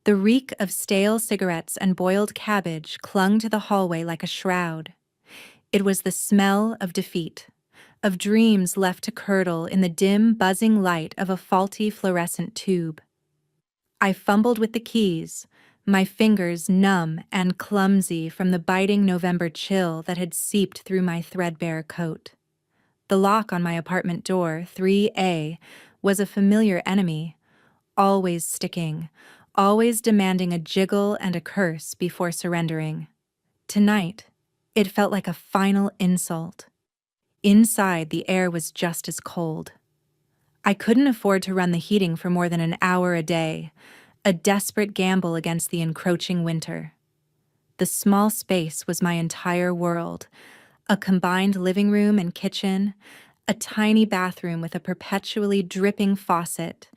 The reek of stale cigarettes and boiled cabbage clung to the hallway like a shroud. It was the smell of defeat, of dreams left to curdle in the dim, buzzing light of a faulty fluorescent tube. I fumbled with the keys, my fingers numb and clumsy from the biting November chill that had seeped through my threadbare coat. The lock on my apartment door, 3A, was a familiar enemy, always sticking, always demanding a jiggle and a curse before surrendering. Tonight, it felt like a final insult. Inside, the air was just as cold. I couldn't afford to run the heating for more than an hour a day, a desperate gamble against the encroaching winter. The small space was my entire world, a combined living room and kitchen, a tiny bathroom with a perpetually dripping faucet,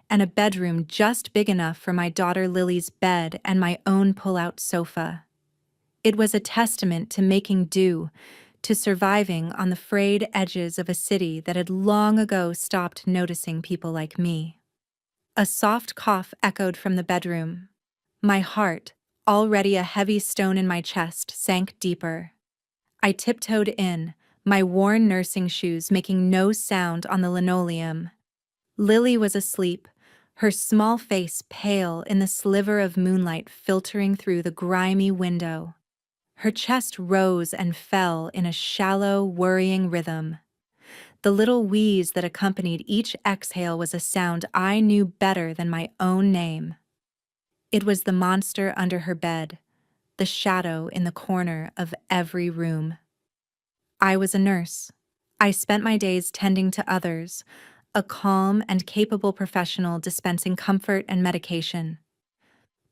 and a bedroom just big enough for my daughter Lily's bed and my own pull-out sofa. It was a testament to making do, to surviving on the frayed edges of a city that had long ago stopped noticing people like me. A soft cough echoed from the bedroom. My heart, already a heavy stone in my chest, sank deeper. I tiptoed in, my worn nursing shoes making no sound on the linoleum. Lily was asleep, her small face pale in the sliver of moonlight filtering through the grimy window. Her chest rose and fell in a shallow, worrying rhythm. The little wheeze that accompanied each exhale was a sound I knew better than my own name. It was the monster under her bed, the shadow in the corner of every room. I was a nurse. I spent my days tending to others, a calm and capable professional dispensing comfort and medication.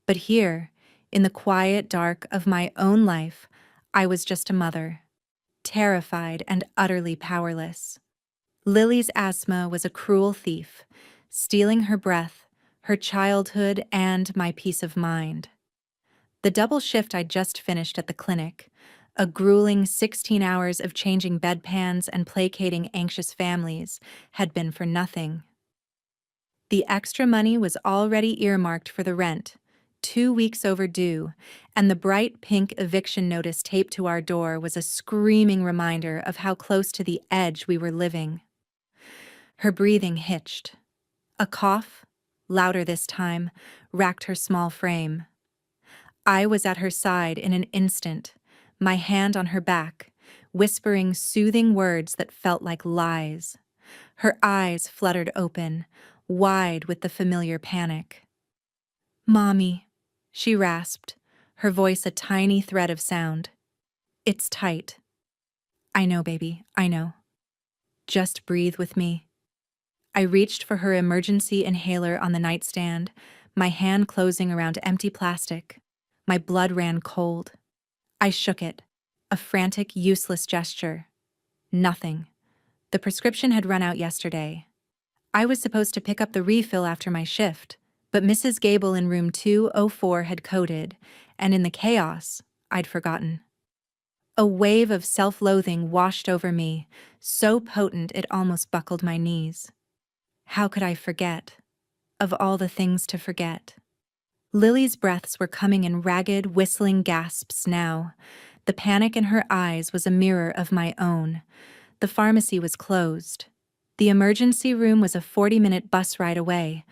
But here, in the quiet dark of my own life, I was just a mother, terrified and utterly powerless. Lily's asthma was a cruel thief, stealing her breath, her childhood, and my peace of mind. The double shift I'd just finished at the clinic, a grueling 16 hours of changing bedpans and placating anxious families, had been for nothing. The extra money was already earmarked for the rent, 2 weeks overdue, and the bright pink eviction notice taped to our door was a screaming reminder of how close to the edge we were living. Her breathing hitched. A cough, louder this time, racked her small frame. I was at her side in an instant, my hand on her back, whispering soothing words that felt like lies. Her eyes fluttered open, wide with the familiar panic. "Mommy," she rasped, her voice a tiny thread of sound. "It's tight." "I know, baby, I know. Just breathe with me." I reached for her emergency inhaler on the nightstand, my hand closing around empty plastic. My blood ran cold. I shook it, a frantic, useless gesture. Nothing. The prescription had run out yesterday. I was supposed to pick up the refill after my shift, but Mrs. Gable in room 204 had coded, and in the chaos, I'd forgotten. A wave of self-loathing washed over me, so potent it almost buckled my knees. How could I forget? Of all the things to forget. Lily's breaths were coming in ragged, whistling gasps now. The panic in her eyes was a mirror of my own. The pharmacy was closed. The emergency room was a 40-minute bus ride away,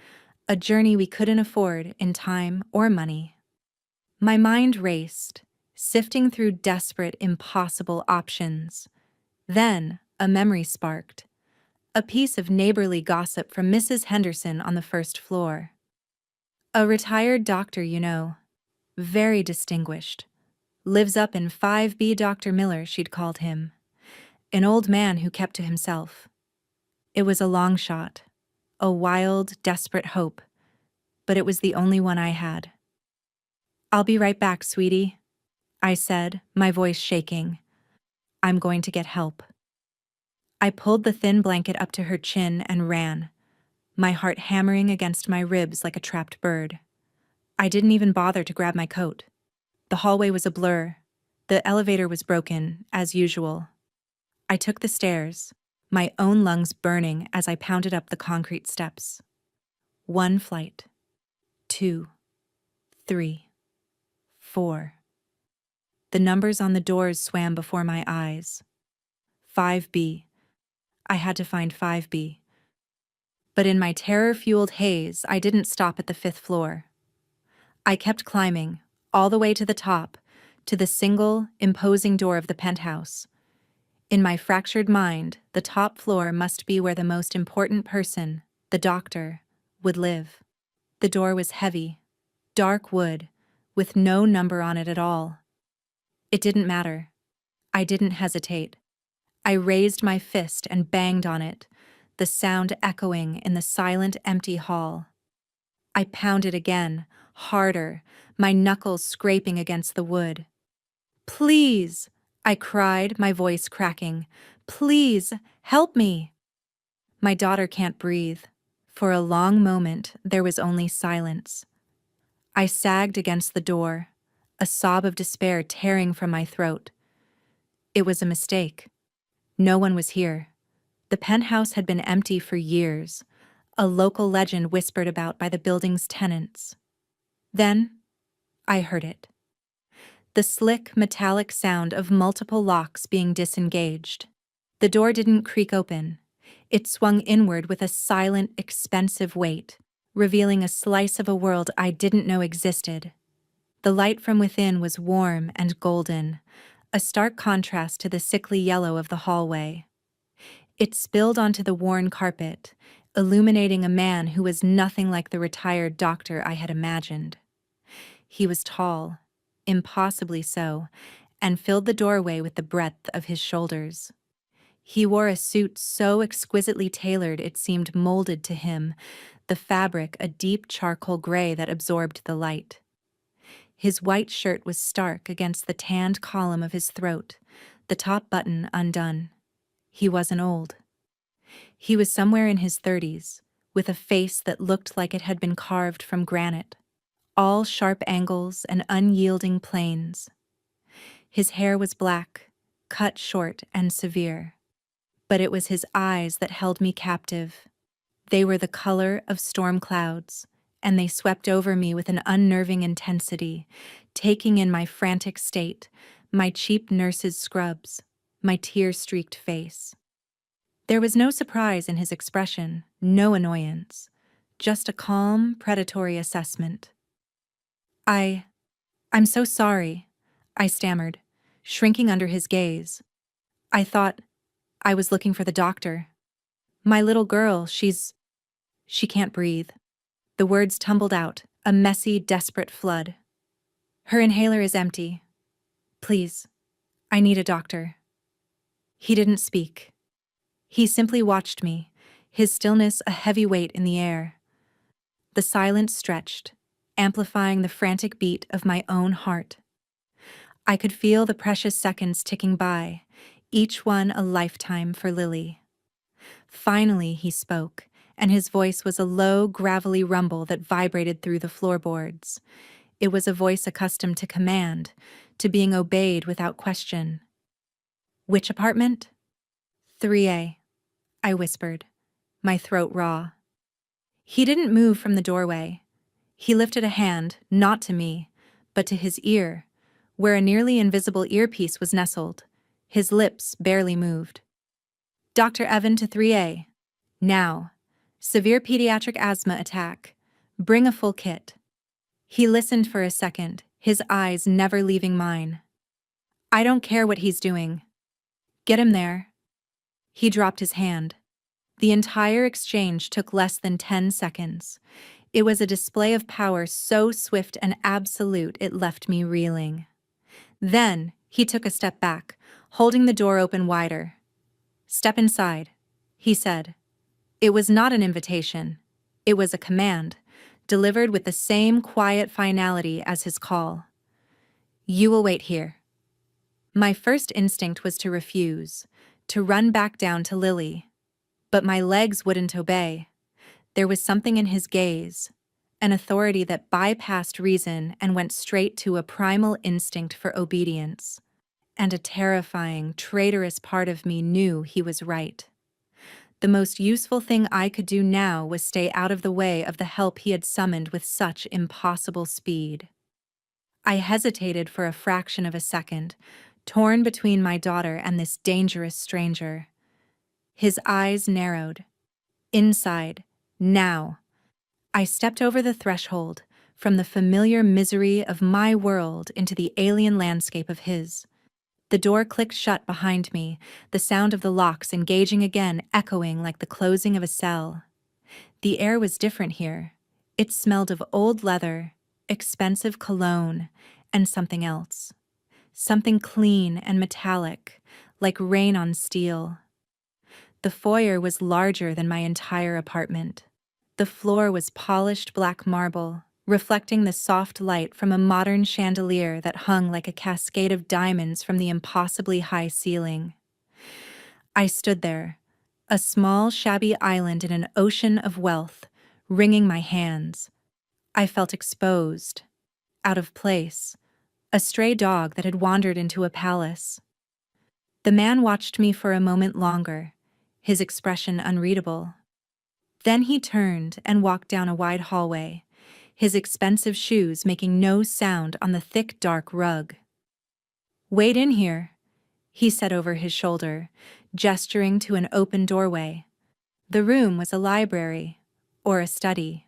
a journey we couldn't afford in time or money. My mind raced, sifting through desperate, impossible options. Then, a memory sparked. A piece of neighborly gossip from Mrs. Henderson on the first floor. A retired doctor, you know. Very distinguished. Lives up in 5B Dr. Miller, she'd called him. An old man who kept to himself. It was a long shot. A wild, desperate hope. But it was the only one I had. "I'll be right back, sweetie," I said, my voice shaking. "I'm going to get help." I pulled the thin blanket up to her chin and ran, my heart hammering against my ribs like a trapped bird. I didn't even bother to grab my coat. The hallway was a blur. The elevator was broken, as usual. I took the stairs, my own lungs burning as I pounded up the concrete steps. 1 flight. 2. 3, 4. The numbers on the doors swam before my eyes. 5B. I had to find 5B. But in my terror-fueled haze, I didn't stop at the 5th floor. I kept climbing, all the way to the top, to the single, imposing door of the penthouse. In my fractured mind, the top floor must be where the most important person, the doctor, would live. The door was heavy, dark wood, with no number on it at all. It didn't matter. I didn't hesitate. I raised my fist and banged on it, the sound echoing in the silent, empty hall. I pounded again, harder, my knuckles scraping against the wood. "Please!" I cried, my voice cracking. "Please, help me!" My daughter can't breathe. For a long moment, there was only silence. I sagged against the door, a sob of despair tearing from my throat. It was a mistake. No one was here. The penthouse had been empty for years, a local legend whispered about by the building's tenants. Then, I heard it. The slick, metallic sound of multiple locks being disengaged. The door didn't creak open. It swung inward with a silent, expensive weight, revealing a slice of a world I didn't know existed. The light from within was warm and golden, a stark contrast to the sickly yellow of the hallway. It spilled onto the worn carpet, illuminating a man who was nothing like the retired doctor I had imagined. He was tall, impossibly so, and filled the doorway with the breadth of his shoulders. He wore a suit so exquisitely tailored it seemed molded to him, the fabric a deep charcoal gray that absorbed the light. His white shirt was stark against the tanned column of his throat, the top button undone. He wasn't old. He was somewhere in his 30s, with a face that looked like it had been carved from granite, all sharp angles and unyielding planes. His hair was black, cut short and severe, but it was his eyes that held me captive. They were the color of storm clouds, and they swept over me with an unnerving intensity, taking in my frantic state, my cheap nurse's scrubs, my tear-streaked face. There was no surprise in his expression, no annoyance, just a calm, predatory assessment. I'm so sorry, I stammered, shrinking under his gaze. I thought I was looking for the doctor. My little girl, she can't breathe. The words tumbled out, a messy, desperate flood. Her inhaler is empty. Please, I need a doctor. He didn't speak. He simply watched me, his stillness a heavy weight in the air. The silence stretched, amplifying the frantic beat of my own heart. I could feel the precious seconds ticking by, each one a lifetime for Lily. Finally, he spoke, and his voice was a low, gravelly rumble that vibrated through the floorboards. It was a voice accustomed to command, to being obeyed without question. Which apartment? 3A, I whispered, my throat raw. He didn't move from the doorway. He lifted a hand, not to me, but to his ear, where a nearly invisible earpiece was nestled. His lips barely moved. Dr. Evan to 3A. Now. Severe pediatric asthma attack. Bring a full kit. He listened for a second, his eyes never leaving mine. I don't care what he's doing. Get him there. He dropped his hand. The entire exchange took less than 10 seconds. It was a display of power so swift and absolute it left me reeling. Then he took a step back, holding the door open wider. Step inside, he said. It was not an invitation. It was a command, delivered with the same quiet finality as his call. You will wait here. My first instinct was to refuse, to run back down to Lily. But my legs wouldn't obey. There was something in his gaze, an authority that bypassed reason and went straight to a primal instinct for obedience. And a terrifying, traitorous part of me knew he was right. The most useful thing I could do now was stay out of the way of the help he had summoned with such impossible speed. I hesitated for a fraction of a second, torn between my daughter and this dangerous stranger. His eyes narrowed. Inside, now. I stepped over the threshold, from the familiar misery of my world into the alien landscape of his. The door clicked shut behind me, the sound of the locks engaging again echoing like the closing of a cell. The air was different here. It smelled of old leather, expensive cologne, and something else. Something clean and metallic, like rain on steel. The foyer was larger than my entire apartment. The floor was polished black marble, reflecting the soft light from a modern chandelier that hung like a cascade of diamonds from the impossibly high ceiling. I stood there, a small, shabby island in an ocean of wealth, wringing my hands. I felt exposed, out of place, a stray dog that had wandered into a palace. The man watched me for a moment longer, his expression unreadable. Then he turned and walked down a wide hallway, his expensive shoes making no sound on the thick, dark rug. "Wait in here," he said over his shoulder, gesturing to an open doorway. The room was a library, or a study.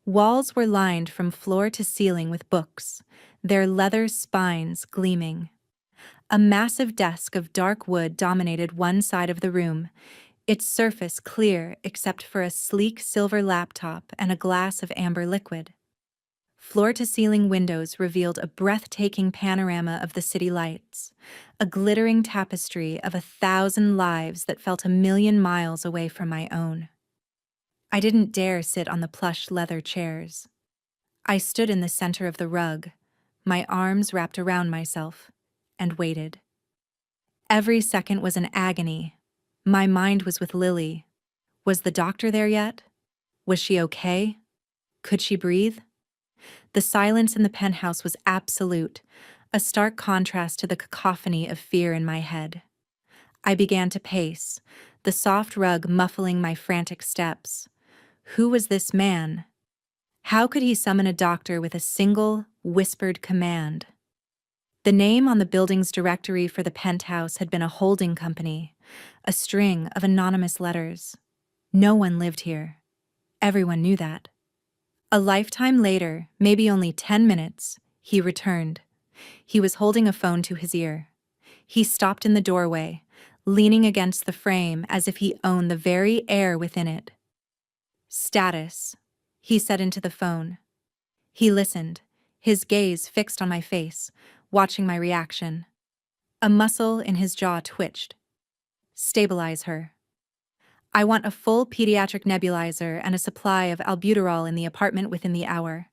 Walls were lined from floor to ceiling with books, their leather spines gleaming. A massive desk of dark wood dominated one side of the room, its surface clear except for a sleek silver laptop and a glass of amber liquid. Floor-to-ceiling windows revealed a breathtaking panorama of the city lights, a glittering tapestry of 1,000 lives that felt 1,000,000 miles away from my own. I didn't dare sit on the plush leather chairs. I stood in the center of the rug, my arms wrapped around myself, and waited. Every second was an agony. My mind was with Lily. Was the doctor there yet? Was she okay? Could she breathe? The silence in the penthouse was absolute, a stark contrast to the cacophony of fear in my head. I began to pace, the soft rug muffling my frantic steps. Who was this man? How could he summon a doctor with a single, whispered command? The name on the building's directory for the penthouse had been a holding company, a string of anonymous letters. No one lived here. Everyone knew that. A lifetime later, maybe only 10 minutes, he returned. He was holding a phone to his ear. He stopped in the doorway, leaning against the frame as if he owned the very air within it. "Status," he said into the phone. He listened, his gaze fixed on my face, watching my reaction. A muscle in his jaw twitched. "Stabilize her. I want a full pediatric nebulizer and a supply of albuterol in the apartment within the hour.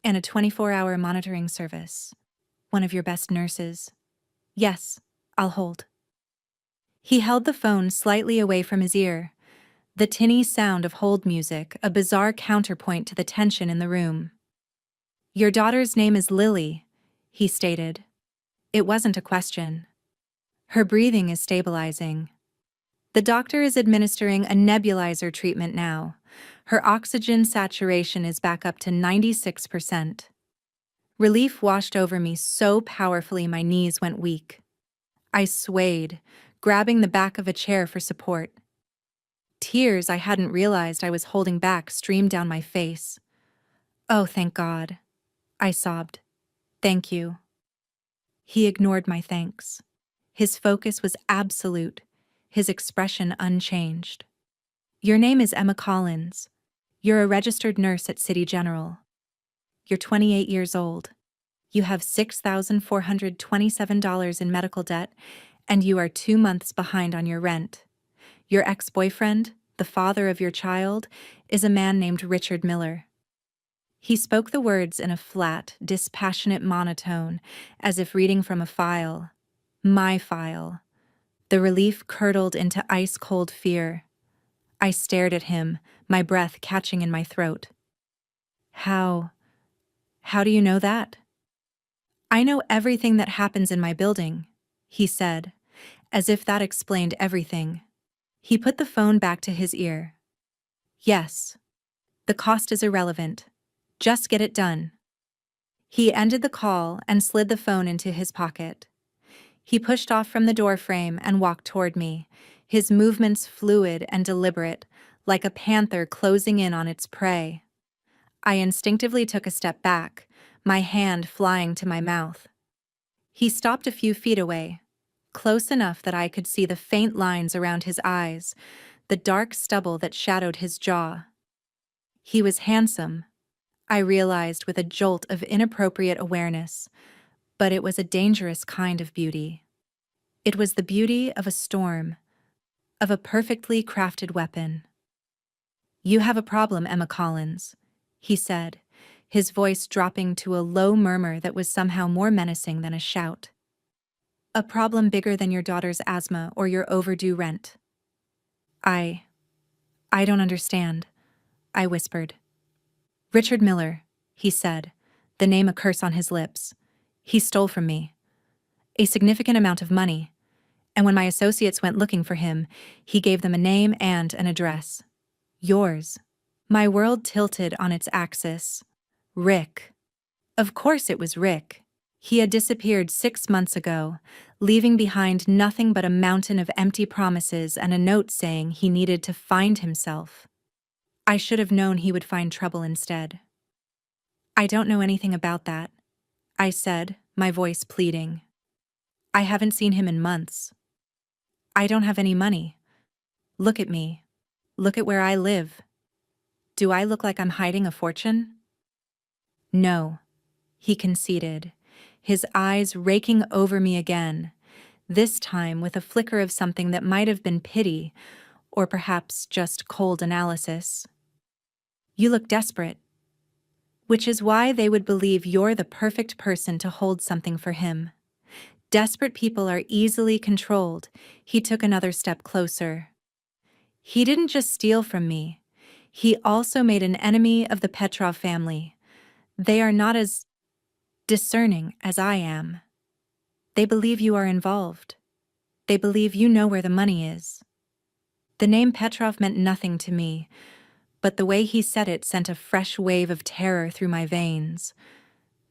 And a 24-hour monitoring service. One of your best nurses." "Yes, I'll hold." He held the phone slightly away from his ear, the tinny sound of hold music, a bizarre counterpoint to the tension in the room. "Your daughter's name is Lily," he stated. It wasn't a question. "Her breathing is stabilizing. The doctor is administering a nebulizer treatment now. Her oxygen saturation is back up to 96%. Relief washed over me so powerfully my knees went weak. I swayed, grabbing the back of a chair for support. Tears I hadn't realized I was holding back streamed down my face. "Oh, thank God," I sobbed. "Thank you." He ignored my thanks. His focus was absolute, his expression unchanged. "Your name is Emma Collins. You're a registered nurse at City General. You're 28 years old. You have $6,427 in medical debt, and you are 2 months behind on your rent. Your ex-boyfriend, the father of your child, is a man named Richard Miller." He spoke the words in a flat, dispassionate monotone, as if reading from a file. My file. The relief curdled into ice-cold fear. I stared at him, my breath catching in my throat. How do you know that?" "I know everything that happens in my building," he said, as if that explained everything. He put the phone back to his ear. "Yes. The cost is irrelevant. Just get it done." He ended the call and slid the phone into his pocket. He pushed off from the doorframe and walked toward me, his movements fluid and deliberate, like a panther closing in on its prey. I instinctively took a step back, my hand flying to my mouth. He stopped a few feet away, close enough that I could see the faint lines around his eyes, the dark stubble that shadowed his jaw. He was handsome, I realized with a jolt of inappropriate awareness, but it was a dangerous kind of beauty. It was the beauty of a storm, of a perfectly crafted weapon. "You have a problem, Emma Collins," he said, his voice dropping to a low murmur that was somehow more menacing than a shout. "A problem bigger than your daughter's asthma or your overdue rent." I don't understand," I whispered. "Richard Miller," he said, the name a curse on his lips. "He stole from me. A significant amount of money. And when my associates went looking for him, he gave them a name and an address. Yours." My world tilted on its axis. Rick. Of course it was Rick. He had disappeared 6 months ago, leaving behind nothing but a mountain of empty promises and a note saying he needed to find himself. I should have known he would find trouble instead. "I don't know anything about that," I said, my voice pleading. "I haven't seen him in months. I don't have any money. Look at me. Look at where I live. Do I look like I'm hiding a fortune?" "No," he conceded, his eyes raking over me again, this time with a flicker of something that might have been pity, or perhaps just cold analysis. "You look desperate. Which is why they would believe you're the perfect person to hold something for him. Desperate people are easily controlled." He took another step closer. "He didn't just steal from me. He also made an enemy of the Petrov family. They are not as discerning as I am. They believe you are involved. They believe you know where the money is." The name Petrov meant nothing to me, but the way he said it sent a fresh wave of terror through my veins.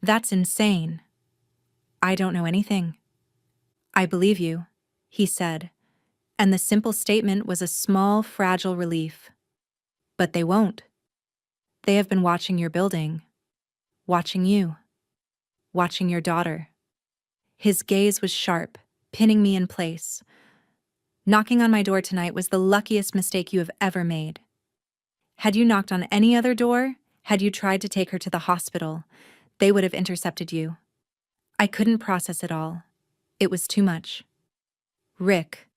"That's insane. I don't know anything." "I believe you," he said, and the simple statement was a small, fragile relief. "But they won't. They have been watching your building, watching you, watching your daughter." His gaze was sharp, pinning me in place. "Knocking on my door tonight was the luckiest mistake you have ever made. Had you knocked on any other door, had you tried to take her to the hospital, they would have intercepted you." I couldn't process it all. It was too much. Rick,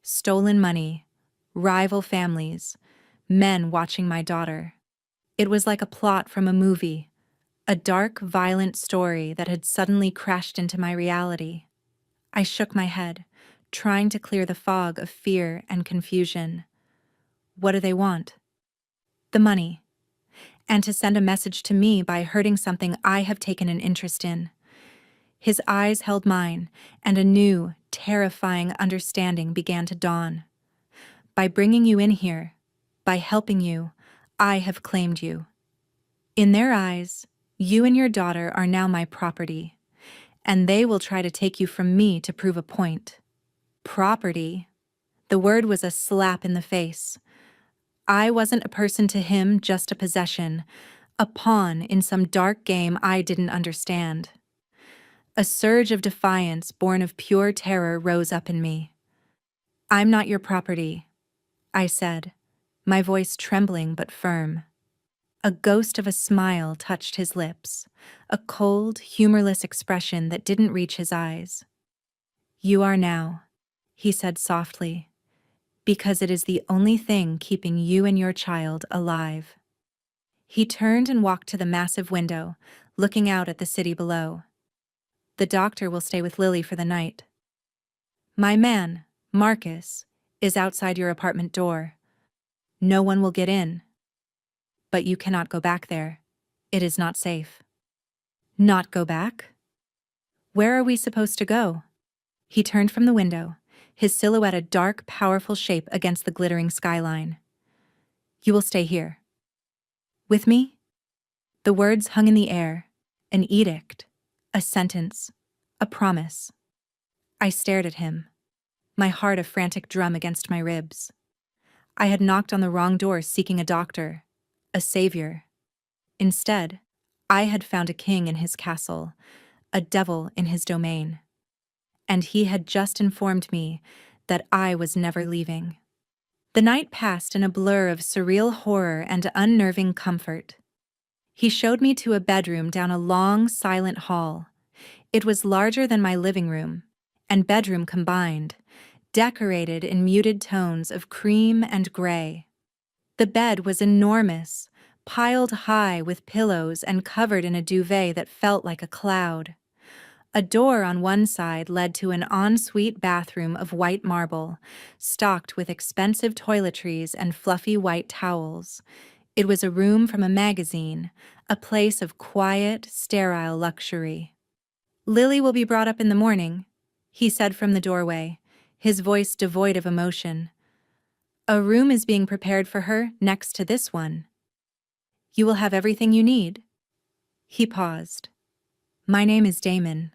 stolen money, rival families, men watching my daughter. It was like a plot from a movie, a dark, violent story that had suddenly crashed into my reality. I shook my head, trying to clear the fog of fear and confusion. "What do they want?" "The money. And to send a message to me by hurting something I have taken an interest in." His eyes held mine, and a new, terrifying understanding began to dawn. "By bringing you in here, by helping you, I have claimed you. In their eyes, you and your daughter are now my property, and they will try to take you from me to prove a point." Property. The word was a slap in the face. I wasn't a person to him, just a possession, a pawn in some dark game I didn't understand. A surge of defiance born of pure terror rose up in me. "I'm not your property," I said, my voice trembling but firm. A ghost of a smile touched his lips, a cold, humorless expression that didn't reach his eyes. "You are now," he said softly, "because it is the only thing keeping you and your child alive." He turned and walked to the massive window, looking out at the city below. "The doctor will stay with Lily for the night. My man, Marcus, is outside your apartment door. No one will get in. But you cannot go back there. It is not safe." "Not go back? Where are we supposed to go?" He turned from the window, his silhouette a dark, powerful shape against the glittering skyline. "You will stay here." "With me?" The words hung in the air, An edict. A sentence. A promise. I stared at him, my heart a frantic drum against my ribs. I had knocked on the wrong door seeking a doctor, a savior. Instead, I had found a king in his castle, a devil in his domain. And he had just informed me that I was never leaving. The night passed in a blur of surreal horror and unnerving comfort. He showed me to a bedroom down a long, silent hall. It was larger than my living room and bedroom combined, decorated in muted tones of cream and gray. The bed was enormous, piled high with pillows and covered in a duvet that felt like a cloud. A door on one side led to an ensuite bathroom of white marble, stocked with expensive toiletries and fluffy white towels. It was a room from a magazine, a place of quiet, sterile luxury. "Lily will be brought up in the morning," he said from the doorway, his voice devoid of emotion. "A room is being prepared for her next to this one. You will have everything you need." He paused. "My name is Damon."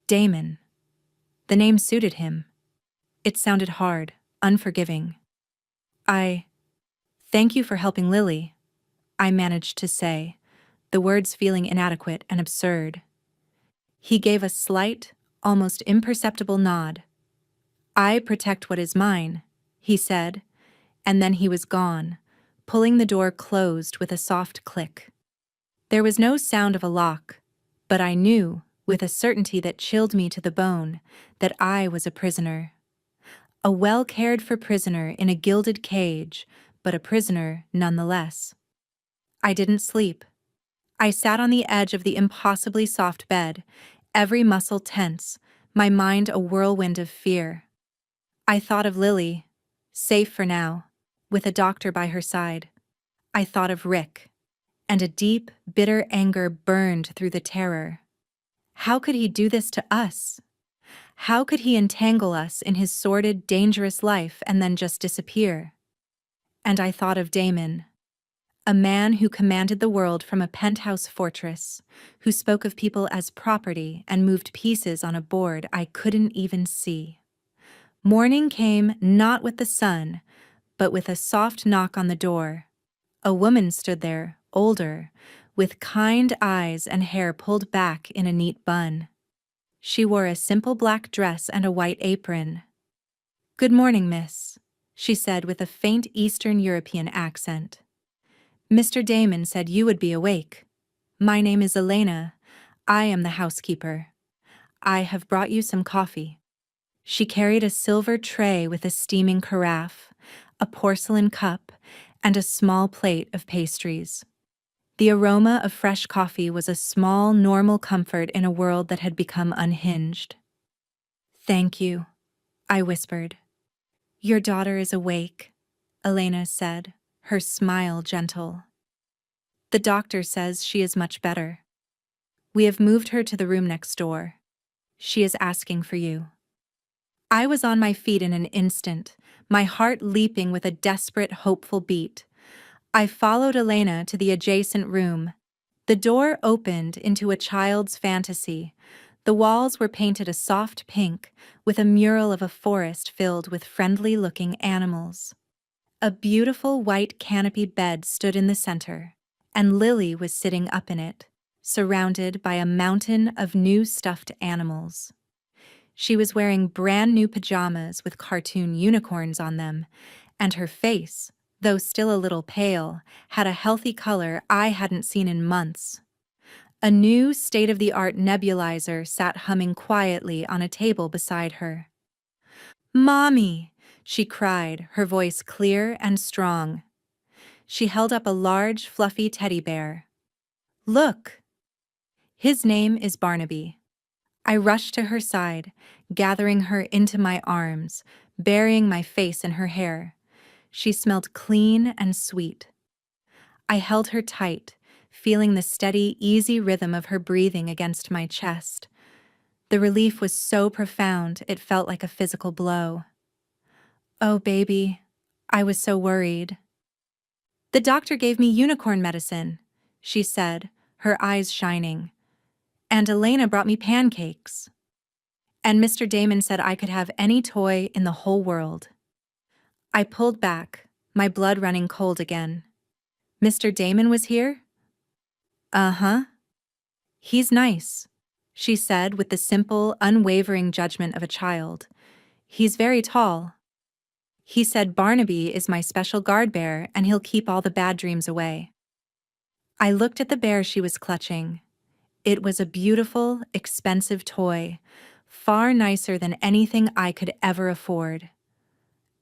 Damon. The name suited him. It sounded hard, unforgiving. Thank you for helping Lily," I managed to say, the words feeling inadequate and absurd. He gave a slight, almost imperceptible nod. "I protect what is mine," he said, and then he was gone, pulling the door closed with a soft click. There was no sound of a lock, but I knew, with a certainty that chilled me to the bone, that I was a prisoner. A well-cared-for prisoner in a gilded cage, but a prisoner nonetheless. I didn't sleep. I sat on the edge of the impossibly soft bed, every muscle tense, my mind a whirlwind of fear. I thought of Lily, safe for now, with a doctor by her side. I thought of Rick, and a deep, bitter anger burned through the terror. How could he do this to us? How could he entangle us in his sordid, dangerous life and then just disappear? And I thought of Damon, a man who commanded the world from a penthouse fortress, who spoke of people as property and moved pieces on a board I couldn't even see. Morning came not with the sun, but with a soft knock on the door. A woman stood there, older, with kind eyes and hair pulled back in a neat bun. She wore a simple black dress and a white apron. "Good morning, miss," she said with a faint Eastern European accent. "Mr. Damon said you would be awake. My name is Elena. I am the housekeeper. I have brought you some coffee." She carried a silver tray with a steaming carafe, a porcelain cup, and a small plate of pastries. The aroma of fresh coffee was a small, normal comfort in a world that had become unhinged. "Thank you," I whispered. "Your daughter is awake," Elena said, her smile gentle. "The doctor says she is much better. We have moved her to the room next door. She is asking for you." I was on my feet in an instant, my heart leaping with a desperate, hopeful beat. I followed Elena to the adjacent room. The door opened into a child's fantasy. The walls were painted a soft pink, with a mural of a forest filled with friendly-looking animals. A beautiful white canopy bed stood in the center, and Lily was sitting up in it, surrounded by a mountain of new stuffed animals. She was wearing brand-new pajamas with cartoon unicorns on them, and her face, though still a little pale, had a healthy color I hadn't seen in months. A new state-of-the-art nebulizer sat humming quietly on a table beside her. "Mommy!" she cried, her voice clear and strong. She held up a large, fluffy teddy bear. "Look! His name is Barnaby." I rushed to her side, gathering her into my arms, burying my face in her hair. She smelled clean and sweet. I held her tight, feeling the steady, easy rhythm of her breathing against my chest. The relief was so profound it felt like a physical blow. "Oh, baby," I was so worried. "The doctor gave me unicorn medicine," she said, her eyes shining. And Elena brought me pancakes. And Mr. Damon said I could have any toy in the whole world. I pulled back, my blood running cold again. Mr. Damon was here? Uh-huh. He's nice, she said with the simple, unwavering judgment of a child. He's very tall. He said Barnaby is my special guard bear and he'll keep all the bad dreams away. I looked at the bear she was clutching. It was a beautiful, expensive toy, far nicer than anything I could ever afford.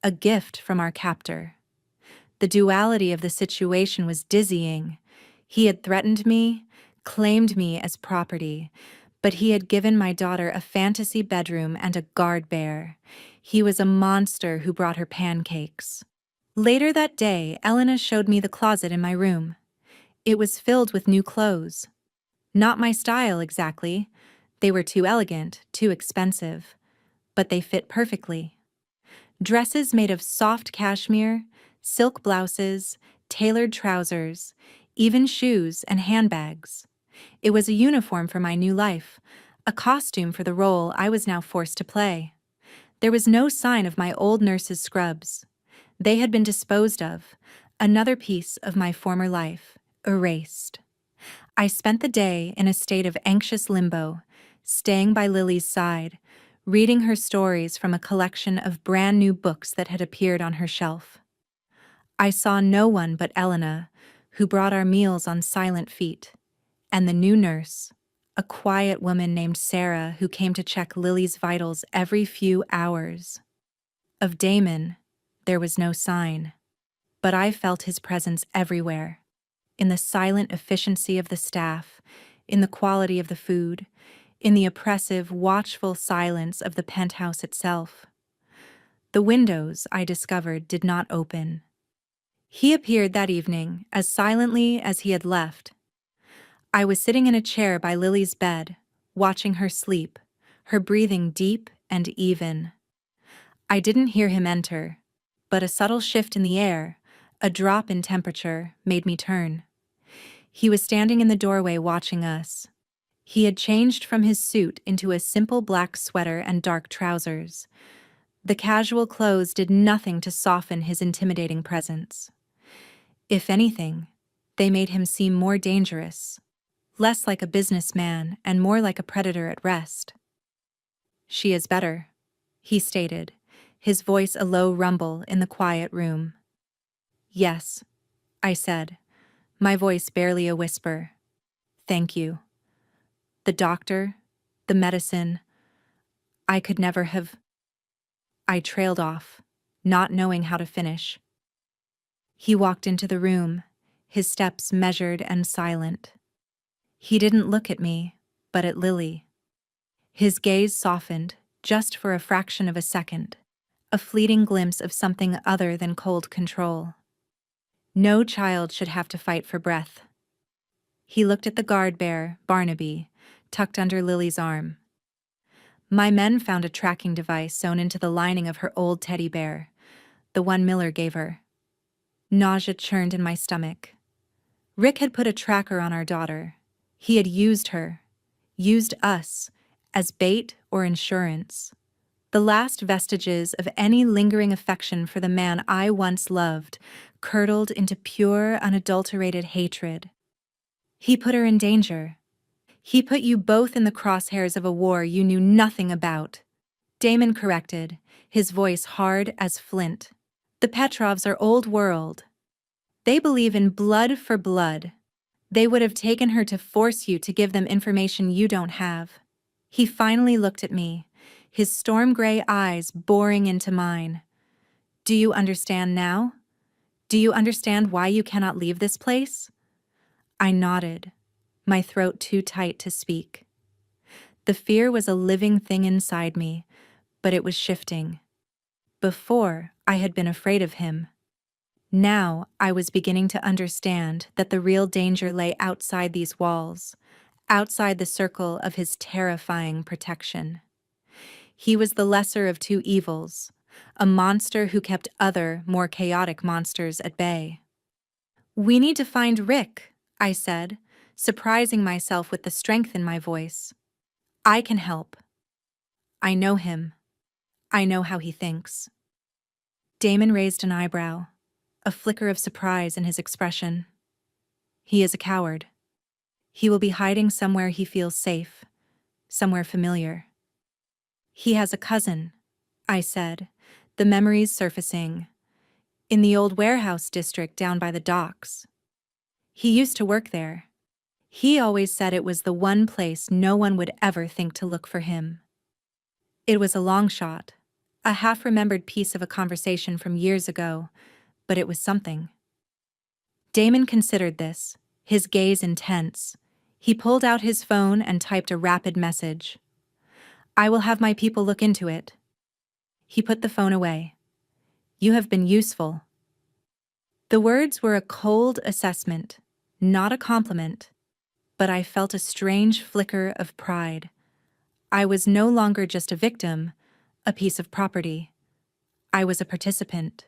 A gift from our captor. The duality of the situation was dizzying. He had threatened me, claimed me as property, but he had given my daughter a fantasy bedroom and a guard bear. He was a monster who brought her pancakes. Later that day, Elena showed me the closet in my room. It was filled with new clothes. Not my style exactly. They were too elegant, too expensive, but they fit perfectly. Dresses made of soft cashmere, silk blouses, tailored trousers, even shoes and handbags. It was a uniform for my new life, a costume for the role I was now forced to play. There was no sign of my old nurse's scrubs. They had been disposed of, another piece of my former life, erased. I spent the day in a state of anxious limbo, staying by Lily's side, reading her stories from a collection of brand new books that had appeared on her shelf. I saw no one but Elena, who brought our meals on silent feet, and the new nurse, a quiet woman named Sarah who came to check Lily's vitals every few hours. Of Damon, there was no sign, but I felt his presence everywhere, in the silent efficiency of the staff, in the quality of the food, in the oppressive, watchful silence of the penthouse itself. The windows, I discovered, did not open. He appeared that evening, as silently as he had left. I was sitting in a chair by Lily's bed, watching her sleep, her breathing deep and even. I didn't hear him enter, but a subtle shift in the air, a drop in temperature, made me turn. He was standing in the doorway watching us. He had changed from his suit into a simple black sweater and dark trousers. The casual clothes did nothing to soften his intimidating presence. If anything, they made him seem more dangerous, less like a businessman and more like a predator at rest. "She is better," he stated, his voice a low rumble in the quiet room. "Yes," I said, my voice barely a whisper. "Thank you. The doctor, the medicine, I could never have—" I trailed off, not knowing how to finish. He walked into the room, his steps measured and silent. He didn't look at me, but at Lily. His gaze softened, just for a fraction of a second, a fleeting glimpse of something other than cold control. No child should have to fight for breath. He looked at the guard bear, Barnaby, tucked under Lily's arm. My men found a tracking device sewn into the lining of her old teddy bear, the one Miller gave her. Nausea churned in my stomach. Rick had put a tracker on our daughter. He had used her, used us, as bait or insurance. The last vestiges of any lingering affection for the man I once loved curdled into pure, unadulterated hatred. He put her in danger. He put you both in the crosshairs of a war you knew nothing about. Damon corrected, his voice hard as flint. The Petrovs are old world. They believe in blood for blood. They would have taken her to force you to give them information you don't have. He finally looked at me, his storm-gray eyes boring into mine. "Do you understand now? Do you understand why you cannot leave this place?" I nodded, my throat too tight to speak. The fear was a living thing inside me, but it was shifting. Before, I had been afraid of him. Now, I was beginning to understand that the real danger lay outside these walls, outside the circle of his terrifying protection. He was the lesser of two evils, a monster who kept other, more chaotic monsters at bay. "We need to find Rick," I said, surprising myself with the strength in my voice. I can help. I know him. I know how he thinks. Damon raised an eyebrow, a flicker of surprise in his expression. He is a coward. He will be hiding somewhere he feels safe, somewhere familiar. He has a cousin, I said, the memories surfacing. In the old warehouse district down by the docks. He used to work there. He always said it was the one place no one would ever think to look for him. It was a long shot, a half-remembered piece of a conversation from years ago, but it was something. Damon considered this, his gaze intense. He pulled out his phone and typed a rapid message. I will have my people look into it. He put the phone away. You have been useful. The words were a cold assessment, not a compliment, but I felt a strange flicker of pride. I was no longer just a victim, a piece of property. I was a participant.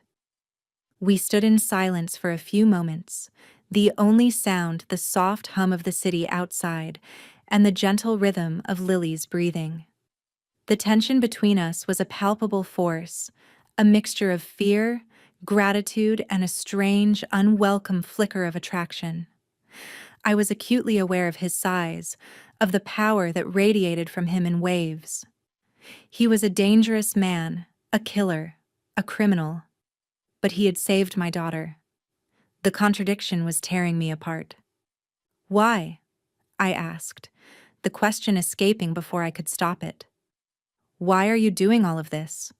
We stood in silence for a few moments, the only sound the soft hum of the city outside and the gentle rhythm of Lily's breathing. The tension between us was a palpable force, a mixture of fear, gratitude, and a strange, unwelcome flicker of attraction. I was acutely aware of his size, of the power that radiated from him in waves. He was a dangerous man, a killer, a criminal. But he had saved my daughter. The contradiction was tearing me apart. Why? I asked, the question escaping before I could stop it. Why are you doing all of this?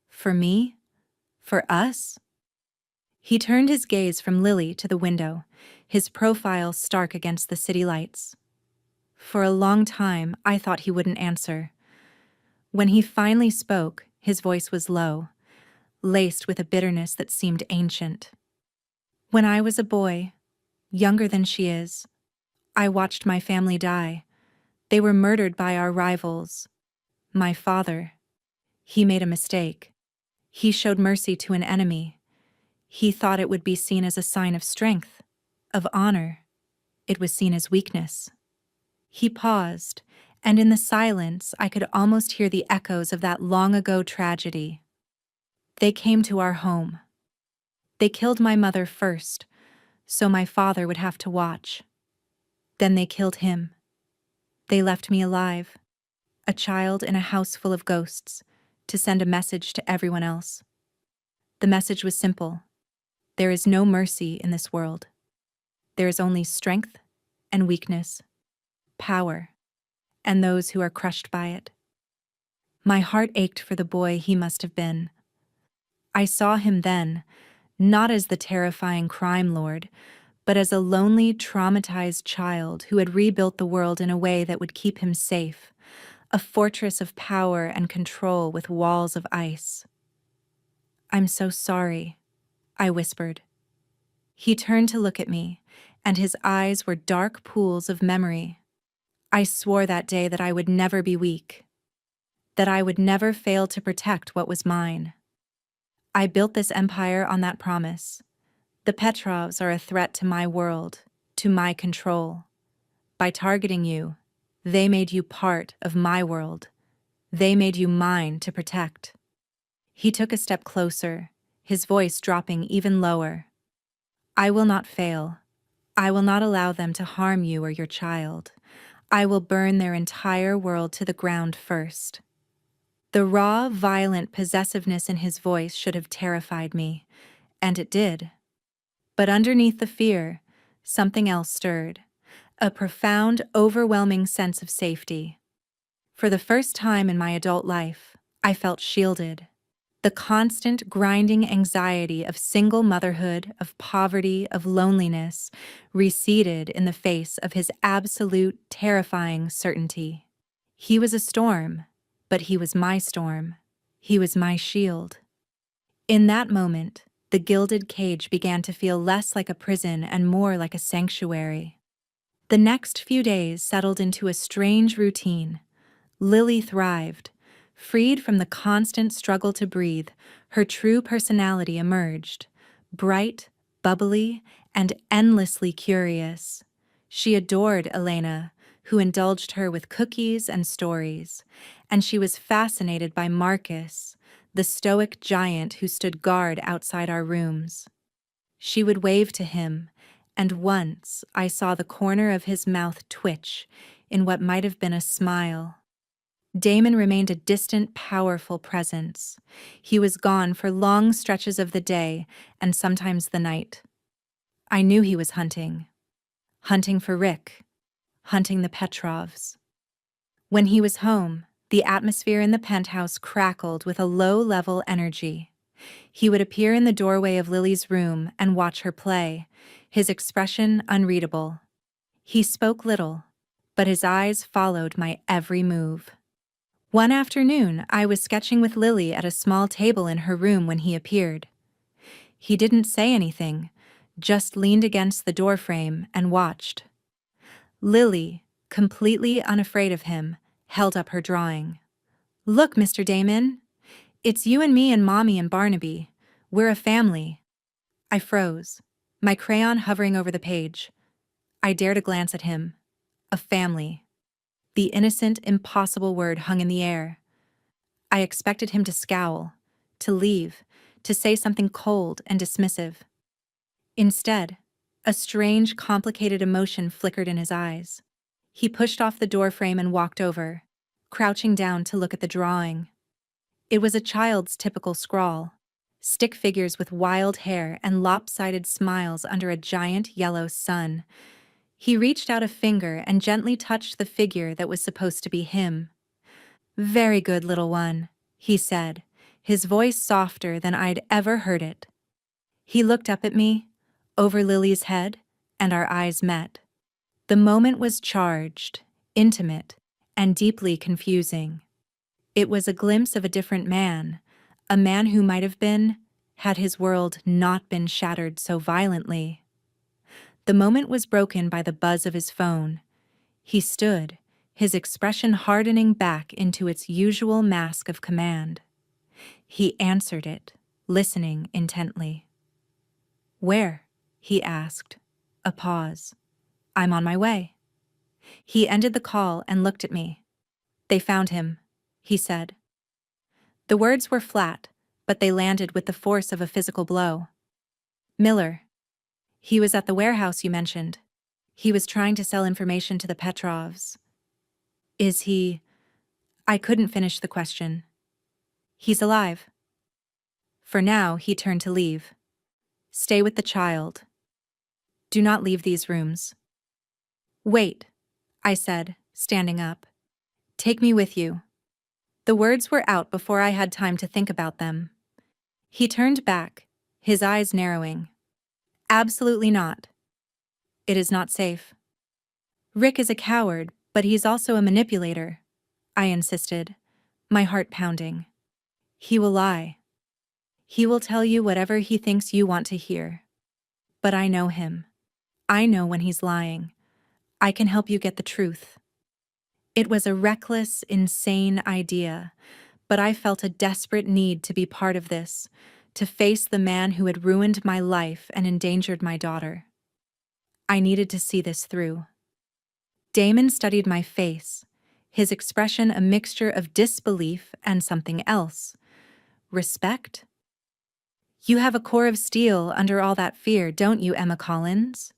For me? For us? He turned his gaze from Lily to the window, his profile stark against the city lights. For a long time, I thought he wouldn't answer. When he finally spoke, his voice was low, laced with a bitterness that seemed ancient. When I was a boy, younger than she is, I watched my family die. They were murdered by our rivals. My father. He made a mistake. He showed mercy to an enemy. He thought it would be seen as a sign of strength, of honor. It was seen as weakness. He paused, and in the silence I could almost hear the echoes of that long-ago tragedy. They came to our home. They killed my mother first, so my father would have to watch. Then they killed him. They left me alive, a child in a house full of ghosts, to send a message to everyone else. The message was simple. There is no mercy in this world. There is only strength and weakness, power, and those who are crushed by it. My heart ached for the boy he must have been. I saw him then, not as the terrifying crime lord, but as a lonely, traumatized child who had rebuilt the world in a way that would keep him safe, a fortress of power and control with walls of ice. I'm so sorry, I whispered. He turned to look at me, and his eyes were dark pools of memory. I swore that day that I would never be weak, that I would never fail to protect what was mine. I built this empire on that promise. The Petrovs are a threat to my world, to my control. By targeting you, they made you part of my world. They made you mine to protect. He took a step closer, his voice dropping even lower. I will not fail. I will not allow them to harm you or your child. I will burn their entire world to the ground first. The raw, violent possessiveness in his voice should have terrified me, and it did. But underneath the fear, something else stirred, a profound, overwhelming sense of safety. For the first time in my adult life, I felt shielded. The constant, grinding anxiety of single motherhood, of poverty, of loneliness, receded in the face of his absolute, terrifying certainty. He was a storm, but he was my storm. He was my shield. In that moment, the gilded cage began to feel less like a prison and more like a sanctuary. The next few days settled into a strange routine. Lily thrived. Freed from the constant struggle to breathe, her true personality emerged, bright, bubbly, and endlessly curious. She adored Elena, who indulged her with cookies and stories, and she was fascinated by Marcus, the stoic giant who stood guard outside our rooms. She would wave to him, and once I saw the corner of his mouth twitch in what might have been a smile. Damon remained a distant, powerful presence. He was gone for long stretches of the day and sometimes the night. I knew he was hunting. Hunting for Rick. Hunting the Petrovs. When he was home, the atmosphere in the penthouse crackled with a low-level energy. He would appear in the doorway of Lily's room and watch her play, his expression unreadable. He spoke little, but his eyes followed my every move. One afternoon, I was sketching with Lily at a small table in her room when he appeared. He didn't say anything, just leaned against the doorframe and watched. Lily, completely unafraid of him, held up her drawing. "Look, Mr. Damon. It's you and me and Mommy and Barnaby. We're a family." I froze, my crayon hovering over the page. I dared a glance at him. A family. The innocent, impossible word hung in the air. I expected him to scowl, to leave, to say something cold and dismissive. Instead, a strange, complicated emotion flickered in his eyes. He pushed off the doorframe and walked over, crouching down to look at the drawing. It was a child's typical scrawl, stick figures with wild hair and lopsided smiles under a giant yellow sun. He reached out a finger and gently touched the figure that was supposed to be him. "Very good, little one," he said, his voice softer than I'd ever heard it. He looked up at me, over Lily's head, and our eyes met. The moment was charged, intimate, and deeply confusing. It was a glimpse of a different man, a man who might have been, had his world not been shattered so violently. The moment was broken by the buzz of his phone. He stood, his expression hardening back into its usual mask of command. He answered it, listening intently. "Where?" he asked. A pause. "I'm on my way." He ended the call and looked at me. "They found him," he said. The words were flat, but they landed with the force of a physical blow. "Miller. He was at the warehouse you mentioned. He was trying to sell information to the Petrovs." "Is he—" I couldn't finish the question. "He's alive." For now, he turned to leave. "Stay with the child. Do not leave these rooms." "Wait," I said, standing up. "Take me with you." The words were out before I had time to think about them. He turned back, his eyes narrowing. "Absolutely not. It is not safe." "Rick is a coward, but he's also a manipulator," I insisted, my heart pounding. "He will lie. He will tell you whatever he thinks you want to hear. But I know him. I know when he's lying. I can help you get the truth." It was a reckless, insane idea, but I felt a desperate need to be part of this, to face the man who had ruined my life and endangered my daughter. I needed to see this through. Damon studied my face, his expression a mixture of disbelief and something else. Respect? "You have a core of steel under all that fear, don't you, Emma Collins?"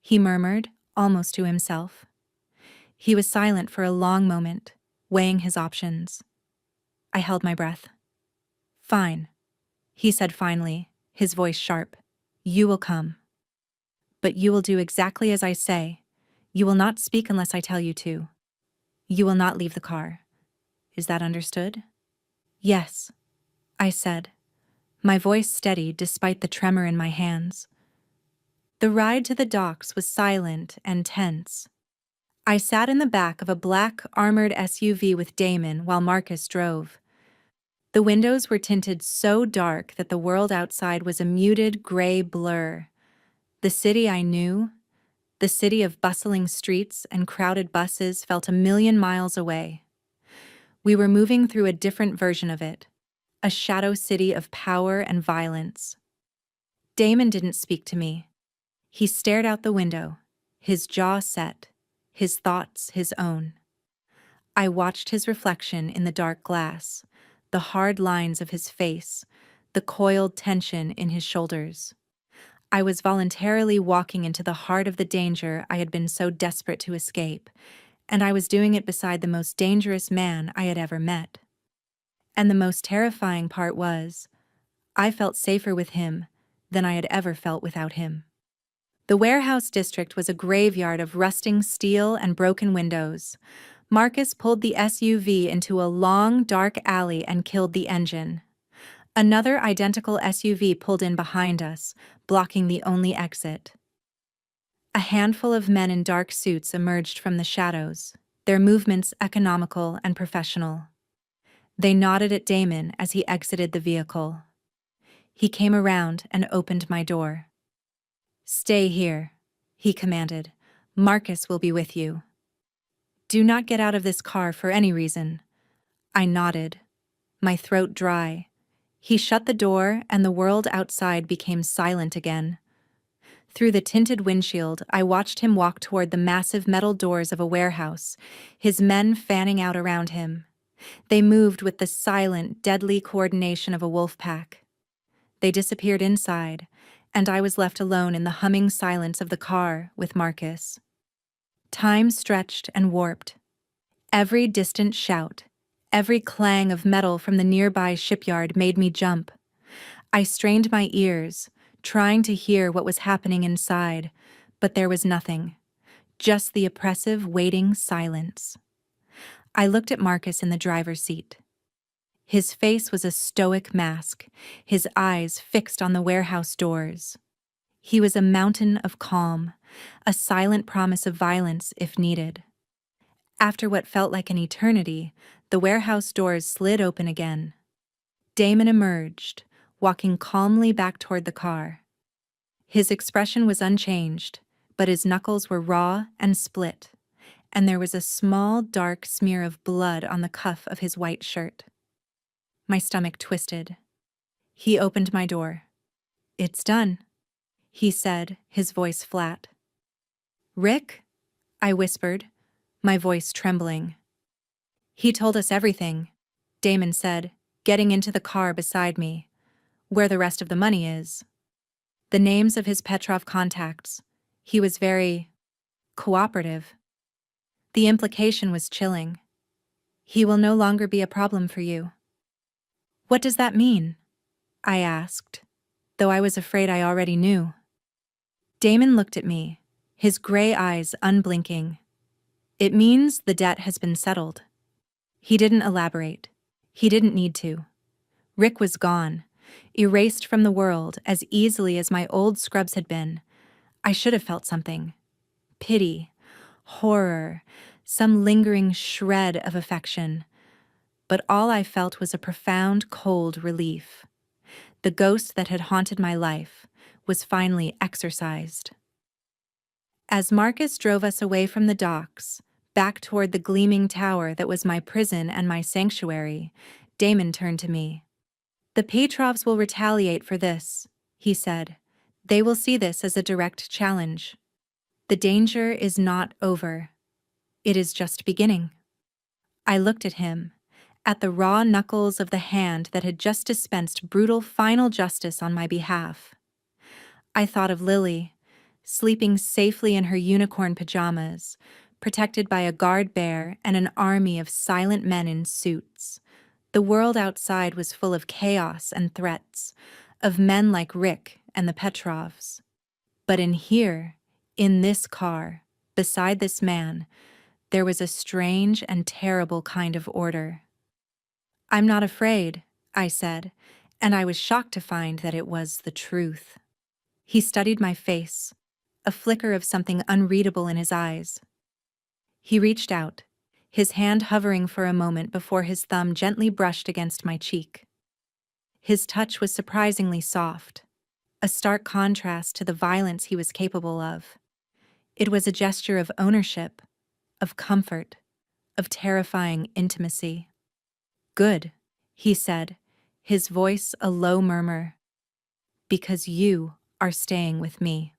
he murmured, almost to himself. He was silent for a long moment, weighing his options. I held my breath. "Fine," he said finally, his voice sharp. "You will come. But you will do exactly as I say. You will not speak unless I tell you to. You will not leave the car. Is that understood?" "Yes," I said, my voice steady despite the tremor in my hands. The ride to the docks was silent and tense. I sat in the back of a black, armored SUV with Damon while Marcus drove. The windows were tinted so dark that the world outside was a muted gray blur. The city I knew, the city of bustling streets and crowded buses, felt a million miles away. We were moving through a different version of it, a shadow city of power and violence. Damon didn't speak to me. He stared out the window, his jaw set, his thoughts his own. I watched his reflection in the dark glass, the hard lines of his face, the coiled tension in his shoulders. I was voluntarily walking into the heart of the danger I had been so desperate to escape, and I was doing it beside the most dangerous man I had ever met. And the most terrifying part was, I felt safer with him than I had ever felt without him. The warehouse district was a graveyard of rusting steel and broken windows. Marcus pulled the SUV into a long, dark alley and killed the engine. Another identical SUV pulled in behind us, blocking the only exit. A handful of men in dark suits emerged from the shadows, their movements economical and professional. They nodded at Damon as he exited the vehicle. He came around and opened my door. "Stay here," he commanded. "Marcus will be with you." "Do not get out of this car for any reason." I nodded, my throat dry. He shut the door and the world outside became silent again. Through the tinted windshield, I watched him walk toward the massive metal doors of a warehouse, his men fanning out around him. They moved with the silent, deadly coordination of a wolf pack. They disappeared inside, and I was left alone in the humming silence of the car with Marcus. Time stretched and warped. Every distant shout, every clang of metal from the nearby shipyard made me jump. I strained my ears, trying to hear what was happening inside, but there was nothing, just the oppressive, waiting silence. I looked at Marcus in the driver's seat. His face was a stoic mask, his eyes fixed on the warehouse doors. He was a mountain of calm, a silent promise of violence if needed. After what felt like an eternity, the warehouse doors slid open again. Damon emerged, walking calmly back toward the car. His expression was unchanged, but his knuckles were raw and split, and there was a small, dark smear of blood on the cuff of his white shirt. My stomach twisted. He opened my door. "It's done," he said, his voice flat. "Rick?" I whispered, my voice trembling. "He told us everything," Damon said, getting into the car beside me. "Where the rest of the money is. The names of his Petrov contacts. He was very cooperative." The implication was chilling. "He will no longer be a problem for you." "What does that mean?" I asked, though I was afraid I already knew. Damon looked at me, his gray eyes unblinking. "It means the debt has been settled." He didn't elaborate. He didn't need to. Rick was gone, erased from the world as easily as my old scrubs had been. I should have felt something. Pity, horror, some lingering shred of affection. But all I felt was a profound, cold relief. The ghost that had haunted my life was finally exorcised. As Marcus drove us away from the docks, back toward the gleaming tower that was my prison and my sanctuary, Damon turned to me. "The Petrovs will retaliate for this," he said. "They will see this as a direct challenge. The danger is not over. It is just beginning." I looked at him, at the raw knuckles of the hand that had just dispensed brutal final justice on my behalf. I thought of Lily, sleeping safely in her unicorn pajamas, protected by a guard bear and an army of silent men in suits. The world outside was full of chaos and threats, of men like Rick and the Petrovs. But in here, in this car, beside this man, there was a strange and terrible kind of order. "I'm not afraid," I said, and I was shocked to find that it was the truth. He studied my face, a flicker of something unreadable in his eyes. He reached out, his hand hovering for a moment before his thumb gently brushed against my cheek. His touch was surprisingly soft, a stark contrast to the violence he was capable of. It was a gesture of ownership, of comfort, of terrifying intimacy. "Good," he said, his voice a low murmur. "Because you are staying with me."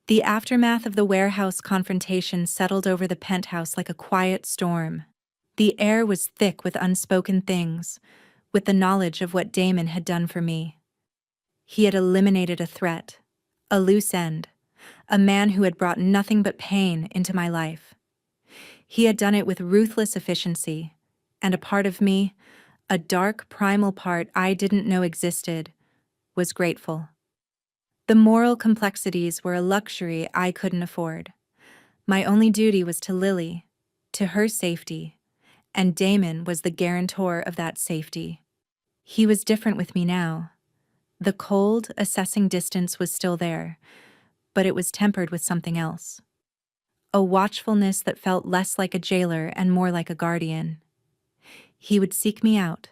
The aftermath of the warehouse confrontation settled over the penthouse like a quiet storm. The air was thick with unspoken things, with the knowledge of what Damon had done for me. He had eliminated a threat, a loose end, a man who had brought nothing but pain into my life. He had done it with ruthless efficiency, and a part of me, a dark, primal part I didn't know existed, was grateful. The moral complexities were a luxury I couldn't afford. My only duty was to Lily, to her safety, and Damon was the guarantor of that safety. He was different with me now. The cold, assessing distance was still there, but it was tempered with something else. A watchfulness that felt less like a jailer and more like a guardian. He would seek me out,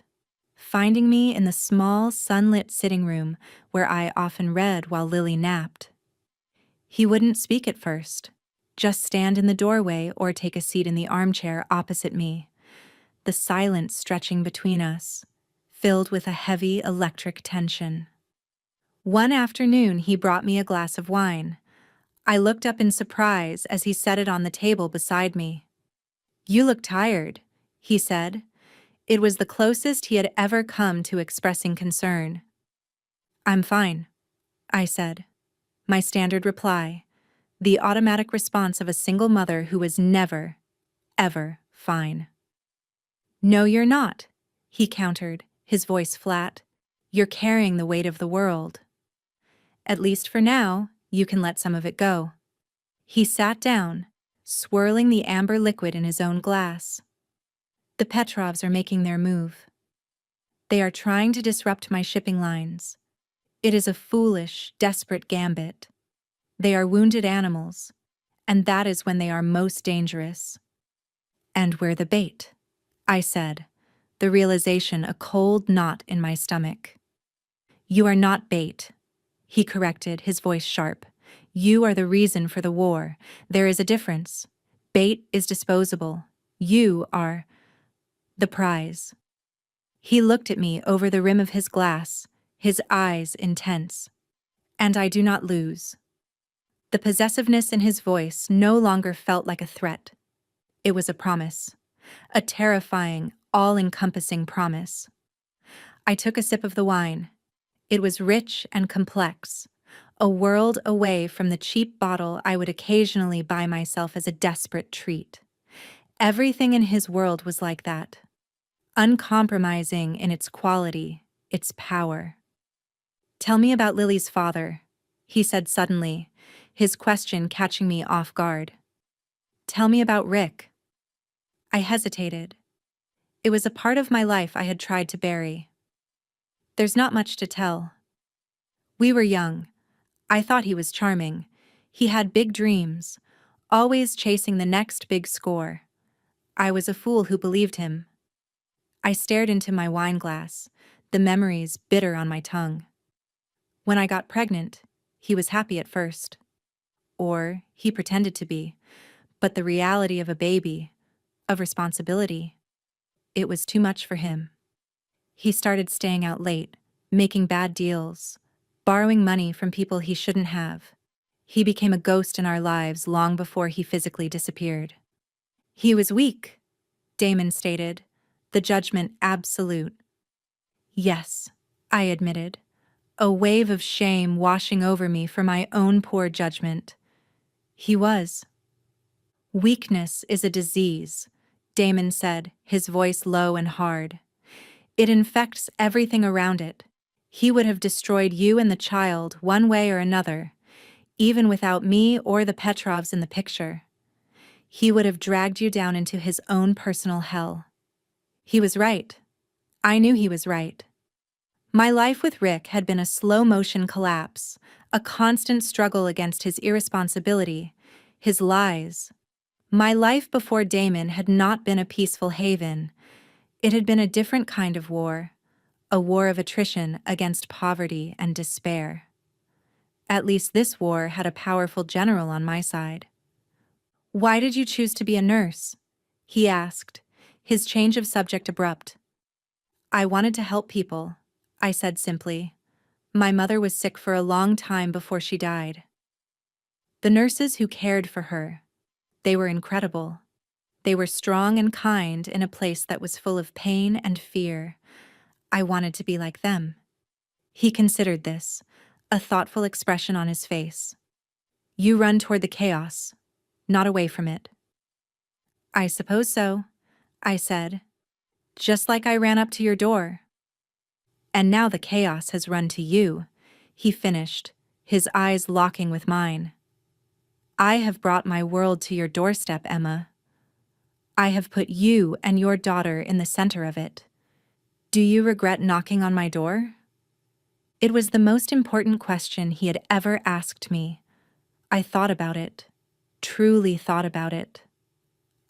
finding me in the small, sunlit sitting room where I often read while Lily napped. He wouldn't speak at first, just stand in the doorway or take a seat in the armchair opposite me, the silence stretching between us, filled with a heavy electric tension. One afternoon, he brought me a glass of wine. I looked up in surprise as he set it on the table beside me. "You look tired," he said. It was the closest he had ever come to expressing concern. "I'm fine," I said. My standard reply, the automatic response of a single mother who was never, ever fine. "No, you're not," he countered, his voice flat. "You're carrying the weight of the world. At least for now, you can let some of it go." He sat down, swirling the amber liquid in his own glass. "The Petrovs are making their move. They are trying to disrupt my shipping lines. It is a foolish, desperate gambit. They are wounded animals, and that is when they are most dangerous. And we're the bait," I said, the realization a cold knot in my stomach. "You are not bait," he corrected, his voice sharp. "You are the reason for the war. There is a difference. Bait is disposable. You are the prize." He looked at me over the rim of his glass, his eyes intense. "And I do not lose." The possessiveness in his voice no longer felt like a threat. It was a promise. A terrifying, all-encompassing promise. I took a sip of the wine. It was rich and complex, a world away from the cheap bottle I would occasionally buy myself as a desperate treat. Everything in his world was like that, uncompromising in its quality, its power. "Tell me about Lily's father," he said suddenly, his question catching me off guard. "Tell me about Rick." I hesitated. It was a part of my life I had tried to bury. "There's not much to tell. We were young. I thought he was charming. He had big dreams, always chasing the next big score. I was a fool who believed him." I stared into my wine glass, the memories bitter on my tongue. "When I got pregnant, he was happy at first. Or he pretended to be. But the reality of a baby, of responsibility, it was too much for him. He started staying out late, making bad deals, borrowing money from people he shouldn't have. He became a ghost in our lives long before he physically disappeared." "He was weak," Damon stated, the judgment absolute. "Yes," I admitted, a wave of shame washing over me for my own poor judgment. "He was." "Weakness is a disease," Damon said, his voice low and hard. "It infects everything around it. He would have destroyed you and the child one way or another, even without me or the Petrovs in the picture. He would have dragged you down into his own personal hell." He was right. I knew he was right. My life with Rick had been a slow-motion collapse, a constant struggle against his irresponsibility, his lies. My life before Damon had not been a peaceful haven. It had been a different kind of war, a war of attrition against poverty and despair. At least this war had a powerful general on my side. "Why did you choose to be a nurse?" he asked, his change of subject abrupt. "I wanted to help people," I said simply. "My mother was sick for a long time before she died." The nurses who cared for her, they were incredible. They were strong and kind in a place that was full of pain and fear. I wanted to be like them. He considered this, a thoughtful expression on his face. You run toward the chaos, not away from it. I suppose so, I said, just like I ran up to your door. And now the chaos has run to you, he finished, his eyes locking with mine. I have brought my world to your doorstep, Emma. I have put you and your daughter in the center of it. Do you regret knocking on my door? It was the most important question he had ever asked me. I thought about it, truly thought about it.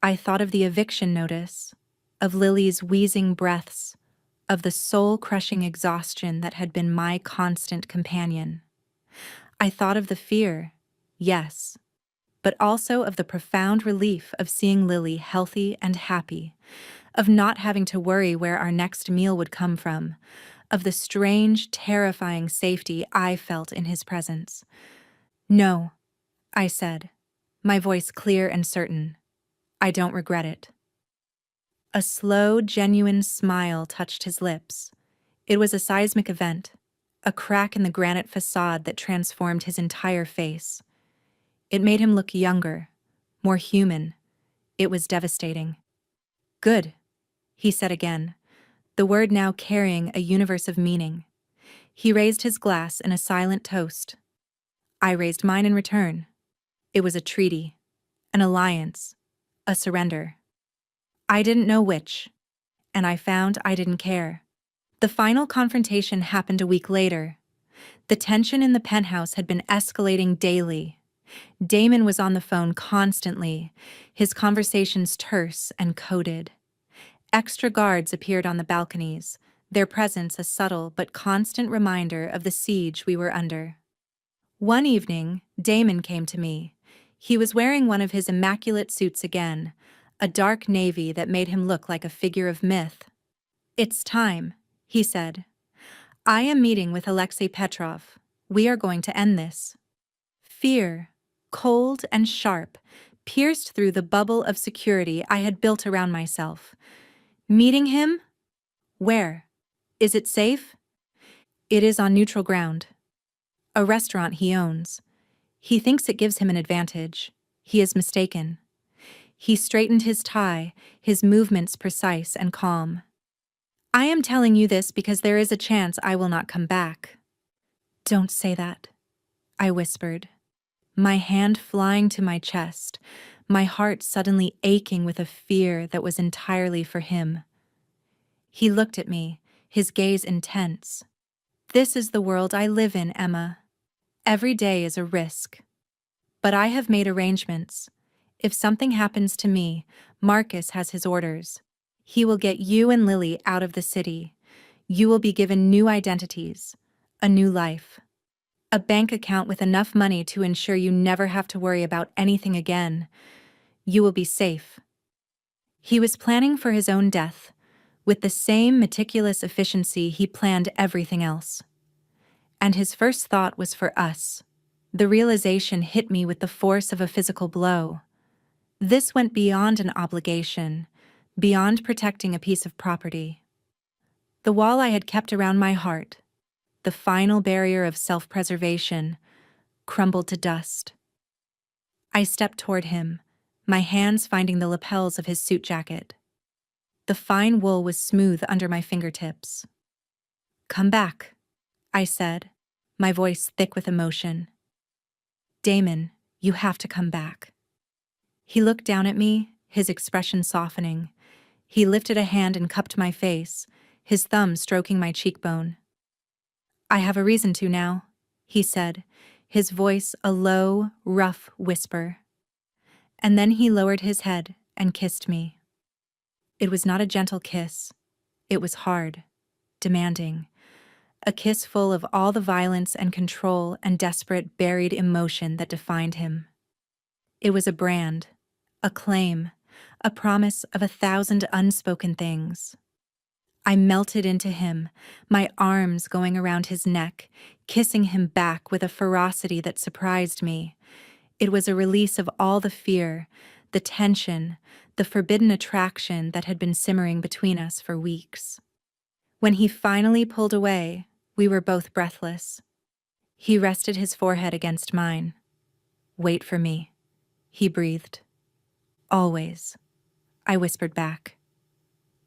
I thought of the eviction notice, of Lily's wheezing breaths, of the soul-crushing exhaustion that had been my constant companion. I thought of the fear, yes, but also of the profound relief of seeing Lily healthy and happy, of not having to worry where our next meal would come from, of the strange, terrifying safety I felt in his presence. No, I said, my voice clear and certain. I don't regret it. A slow, genuine smile touched his lips. It was a seismic event, a crack in the granite facade that transformed his entire face. It made him look younger, more human. It was devastating. Good, he said again, the word now carrying a universe of meaning. He raised his glass in a silent toast. I raised mine in return. It was a treaty, an alliance, a surrender. I didn't know which, and I found I didn't care. The final confrontation happened a week later. The tension in the penthouse had been escalating daily. Damon was on the phone constantly, his conversations terse and coded. Extra guards appeared on the balconies, their presence a subtle but constant reminder of the siege we were under. One evening, Damon came to me. He was wearing one of his immaculate suits again, a dark navy that made him look like a figure of myth. It's time, he said. I am meeting with Alexei Petrov. We are going to end this. Fear, cold and sharp, pierced through the bubble of security I had built around myself. Meeting him? Where? Is it safe? It is on neutral ground. A restaurant he owns. He thinks it gives him an advantage. He is mistaken. He straightened his tie, his movements precise and calm. I am telling you this because there is a chance I will not come back. Don't say that, I whispered, my hand flying to my chest, my heart suddenly aching with a fear that was entirely for him. He looked at me, his gaze intense. This is the world I live in, Emma. Every day is a risk. But I have made arrangements. If something happens to me, Marcus has his orders. He will get you and Lily out of the city. You will be given new identities, a new life. A bank account with enough money to ensure you never have to worry about anything again. You will be safe. He was planning for his own death, with the same meticulous efficiency he planned everything else. And his first thought was for us. The realization hit me with the force of a physical blow. This went beyond an obligation, beyond protecting a piece of property. The wall I had kept around my heart, the final barrier of self-preservation, crumbled to dust. I stepped toward him, my hands finding the lapels of his suit jacket. The fine wool was smooth under my fingertips. Come back, I said, my voice thick with emotion. Damon, you have to come back. He looked down at me, his expression softening. He lifted a hand and cupped my face, his thumb stroking my cheekbone. I have a reason to now, he said, his voice a low, rough whisper. And then he lowered his head and kissed me. It was not a gentle kiss. It was hard, demanding. A kiss full of all the violence and control and desperate buried emotion that defined him. It was a brand, a claim, a promise of 1,000 unspoken things. I melted into him, my arms going around his neck, kissing him back with a ferocity that surprised me. It was a release of all the fear, the tension, the forbidden attraction that had been simmering between us for weeks. When he finally pulled away, we were both breathless. He rested his forehead against mine. "Wait for me," he breathed. "Always," I whispered back.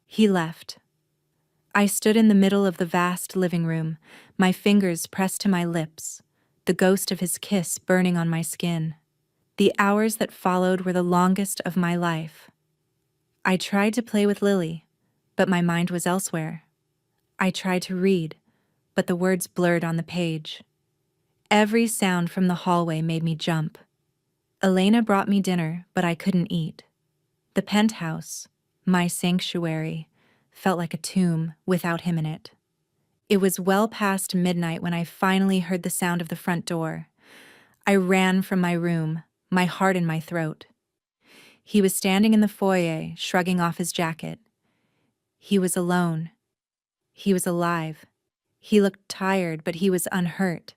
He left. I stood in the middle of the vast living room, my fingers pressed to my lips, the ghost of his kiss burning on my skin. The hours that followed were the longest of my life. I tried to play with Lily, but my mind was elsewhere. I tried to read, but the words blurred on the page. Every sound from the hallway made me jump. Elena brought me dinner, but I couldn't eat. The penthouse, my sanctuary, felt like a tomb without him in it. It was well past midnight when I finally heard the sound of the front door. I ran from my room, my heart in my throat. He was standing in the foyer, shrugging off his jacket. He was alone. He was alive. He looked tired, but he was unhurt.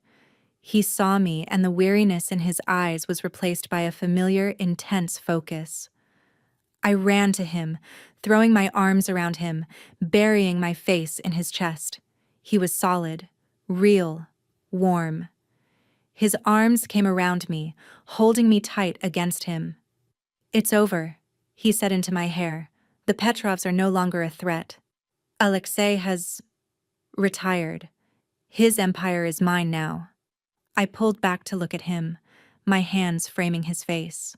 He saw me, and the weariness in his eyes was replaced by a familiar, intense focus. I ran to him, throwing my arms around him, burying my face in his chest. He was solid, real, warm. His arms came around me, holding me tight against him. "It's over," he said into my hair. "The Petrovs are no longer a threat. Alexei has retired. His empire is mine now." I pulled back to look at him, my hands framing his face.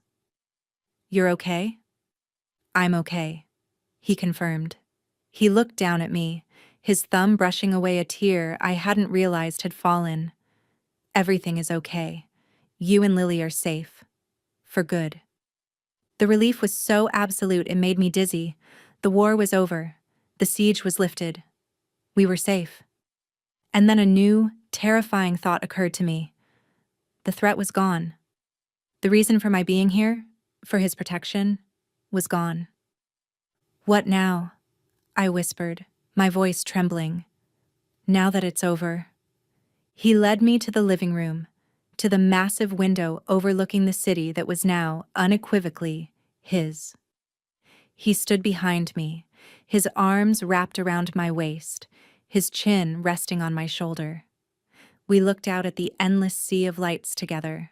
"You're okay?" "I'm okay," he confirmed. He looked down at me, his thumb brushing away a tear I hadn't realized had fallen. "Everything is okay. You and Lily are safe. For good." The relief was so absolute it made me dizzy. The war was over. The siege was lifted. We were safe. And then a new, terrifying thought occurred to me. The threat was gone. The reason for my being here, for his protection, was gone. "What now?" I whispered, my voice trembling. "Now that it's over." He led me to the living room, to the massive window overlooking the city that was now unequivocally his. He stood behind me, his arms wrapped around my waist, his chin resting on my shoulder. We looked out at the endless sea of lights together.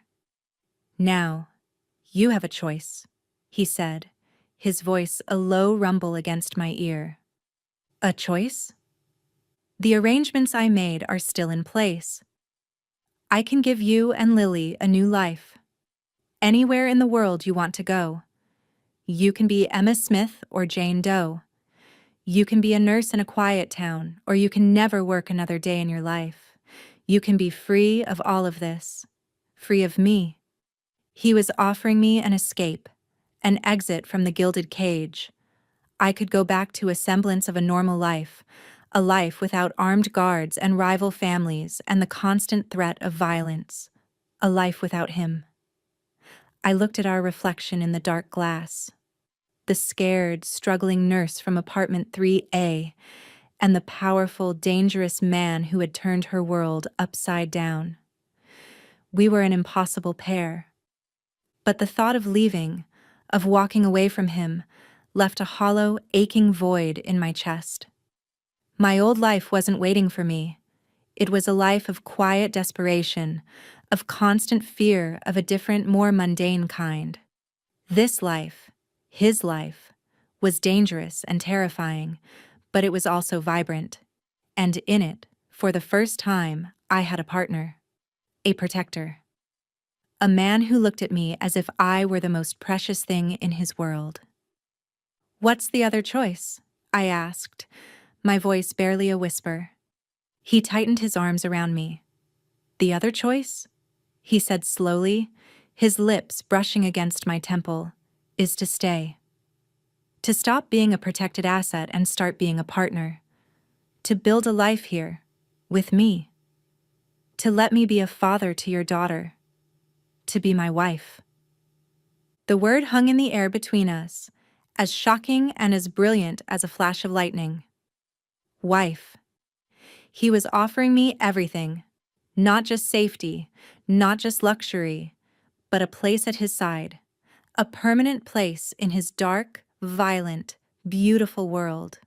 "Now, you have a choice," he said, his voice a low rumble against my ear. "A choice?" "The arrangements I made are still in place. I can give you and Lily a new life. Anywhere in the world you want to go. You can be Emma Smith or Jane Doe. You can be a nurse in a quiet town, or you can never work another day in your life. You can be free of all of this. Free of me." He was offering me an escape, an exit from the gilded cage. I could go back to a semblance of a normal life, a life without armed guards and rival families and the constant threat of violence, a life without him. I looked at our reflection in the dark glass, the scared, struggling nurse from apartment 3A, and the powerful, dangerous man who had turned her world upside down. We were an impossible pair. But the thought of leaving, of walking away from him, left a hollow, aching void in my chest. My old life wasn't waiting for me. It was a life of quiet desperation, of constant fear of a different, more mundane kind. This life, his life, was dangerous and terrifying, but it was also vibrant. And in it, for the first time, I had a partner, a protector. A man who looked at me as if I were the most precious thing in his world. "What's the other choice?" I asked, my voice barely a whisper. He tightened his arms around me. "The other choice?" he said slowly, his lips brushing against my temple, "is to stay. To stop being a protected asset and start being a partner. To build a life here, with me. To let me be a father to your daughter. To be my wife." The word hung in the air between us, as shocking and as brilliant as a flash of lightning. Wife. He was offering me everything, not just safety, not just luxury, but a place at his side, a permanent place in his dark, violent, beautiful world.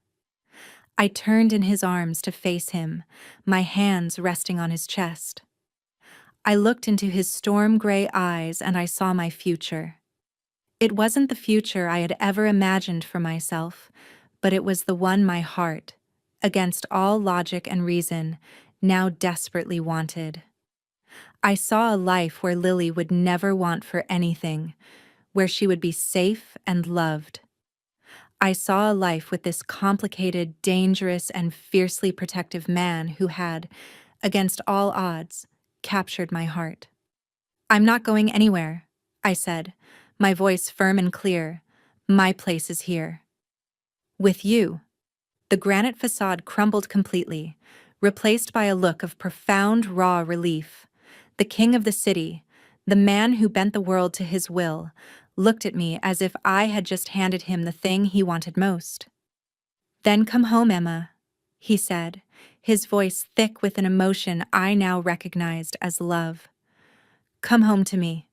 I turned in his arms to face him, my hands resting on his chest. I looked into his storm-gray eyes and I saw my future. It wasn't the future I had ever imagined for myself, but it was the one my heart, against all logic and reason, now desperately wanted. I saw a life where Lily would never want for anything, where she would be safe and loved. I saw a life with this complicated, dangerous, and fiercely protective man who had, against all odds, captured my heart. "I'm not going anywhere," I said, my voice firm and clear. "My place is here." "With you." The granite facade crumbled completely, replaced by a look of profound, raw relief. The king of the city, the man who bent the world to his will, looked at me as if I had just handed him the thing he wanted most. "Then come home, Emma," he said, his voice thick with an emotion I now recognized as love. "Come home to me."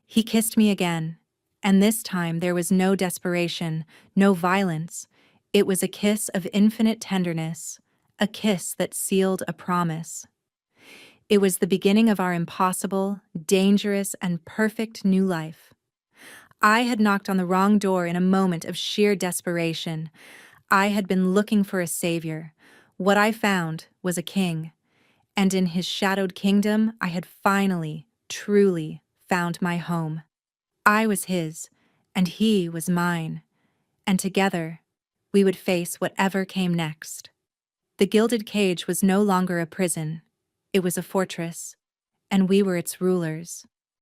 He kissed me again, and this time there was no desperation, no violence. It was a kiss of infinite tenderness, a kiss that sealed a promise. It was the beginning of our impossible, dangerous, and perfect new life. I had knocked on the wrong door in a moment of sheer desperation. I had been looking for a savior. What I found was a king, and in his shadowed kingdom I had finally, truly, found my home. I was his, and he was mine, and together we would face whatever came next. The gilded cage was no longer a prison, it was a fortress, and we were its rulers.